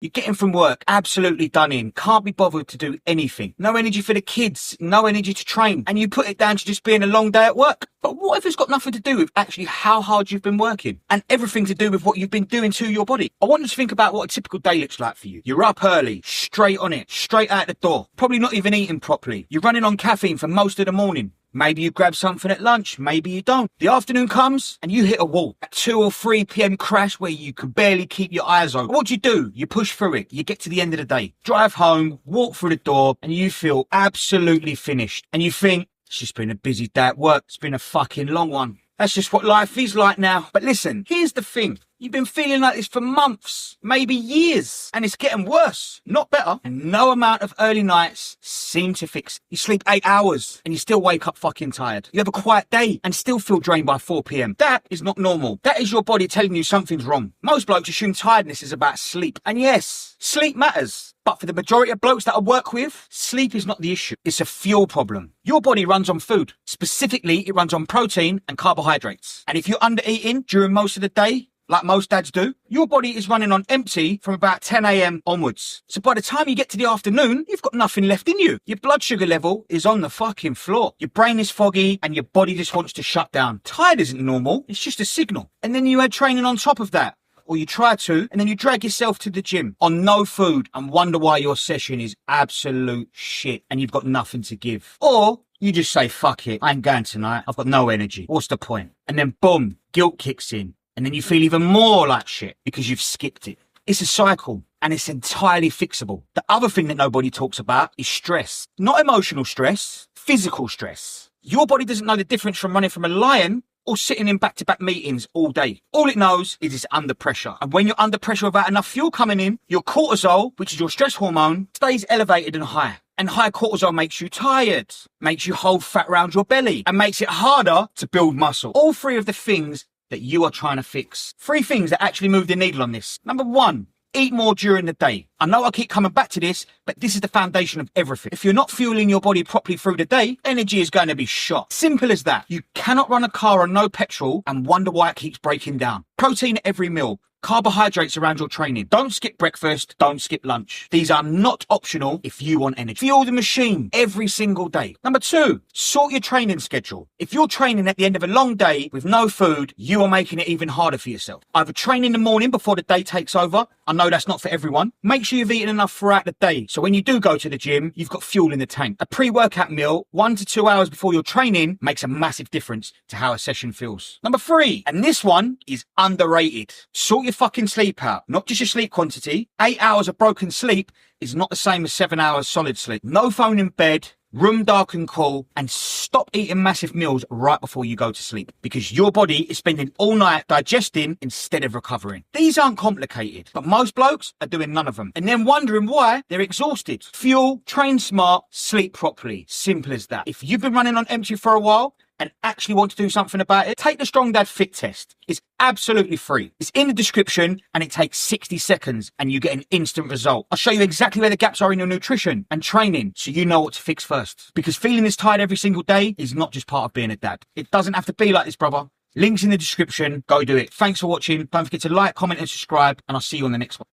You're getting from work absolutely done in, can't be bothered to do anything. No energy for the kids, no energy to train, and you put it down to just being a long day at work. But what if it's got nothing to do with actually how hard you've been working and everything to do with what you've been doing to your body? I want you to think about what a typical day looks like for you. You're up early, straight on it, straight out the door, probably not even eating properly. You're running on caffeine for most of the morning. Maybe you grab something at lunch, maybe you don't. The afternoon comes and you hit a wall. At 2 or 3 p.m. crash where you can barely keep your eyes open. What do? You push through it. You get to the end of the day. Drive home, walk through the door, and you feel absolutely finished. And you think, it's just been a busy day at work. It's been a fucking long one. That's just what life is like now. But listen, here's the thing. You've been feeling like this for months, maybe years, and it's getting worse, not better. And no amount of early nights seem to fix it. You sleep 8 hours and you still wake up fucking tired. You have a quiet day and still feel drained by 4 p.m. That is not normal. That is your body telling you something's wrong. Most blokes assume tiredness is about sleep. And yes, sleep matters. But for the majority of blokes that I work with, sleep is not the issue. It's a fuel problem. Your body runs on food. Specifically, it runs on protein and carbohydrates. And if you're under eating during most of the day, like most dads do, your body is running on empty from about 10 a.m. onwards. So by the time you get to the afternoon, you've got nothing left in you. Your blood sugar level is on the fucking floor. Your brain is foggy and your body just wants to shut down. Tired isn't normal. It's just a signal. And then you add training on top of that. Or you try to, and then you drag yourself to the gym on no food and wonder why your session is absolute shit and you've got nothing to give. Or you just say, fuck it, I ain't going tonight. I've got no energy. What's the point? And then boom, guilt kicks in. And then you feel even more like shit because you've skipped it. It's a cycle and it's entirely fixable. The other thing that nobody talks about is stress. Not emotional stress, physical stress. Your body doesn't know the difference from running from a lion or sitting in back-to-back meetings all day. All it knows is it's under pressure. And when you're under pressure without enough fuel coming in, your cortisol, which is your stress hormone, stays elevated and high. And high cortisol makes you tired, makes you hold fat around your belly, and makes it harder to build muscle. All three of the things that you are trying to fix. 3 things that actually move the needle on this. Number 1, eat more during the day. I know I keep coming back to this, but this is the foundation of everything. If you're not fueling your body properly through the day, energy is going to be shot. Simple as that. You cannot run a car on no petrol and wonder why it keeps breaking down. Protein at every meal. Carbohydrates around your training. Don't skip breakfast. Don't skip lunch. These are not optional if you want energy. Fuel the machine every single day. Number 2, sort your training schedule. If you're training at the end of a long day with no food, you are making it even harder for yourself. Either train in the morning before the day takes over. I know that's not for everyone. Make sure you've eaten enough throughout the day. So when you do go to the gym, you've got fuel in the tank. A pre-workout meal 1 to 2 hours before your training makes a massive difference to how a session feels. Number 3, and this one is underrated. Sort your fucking sleep out, not just your sleep quantity. 8 hours of broken sleep is not the same as 7 hours solid sleep. No phone in bed, room dark and cool, and stop eating massive meals right before you go to sleep because your body is spending all night digesting instead of recovering. These aren't complicated, but most blokes are doing none of them and then wondering why they're exhausted. Fuel, train smart, sleep properly. Simple as that. If you've been running on empty for a while and actually want to do something about it, take the Strong Dad Fit Test. It's absolutely free. It's in the description and it takes 60 seconds and you get an instant result. I'll show you exactly where the gaps are in your nutrition and training so you know what to fix first. Because feeling this tired every single day is not just part of being a dad. It doesn't have to be like this, brother. Links in the description. Go do it. Thanks for watching. Don't forget to like, comment and subscribe and I'll see you on the next one.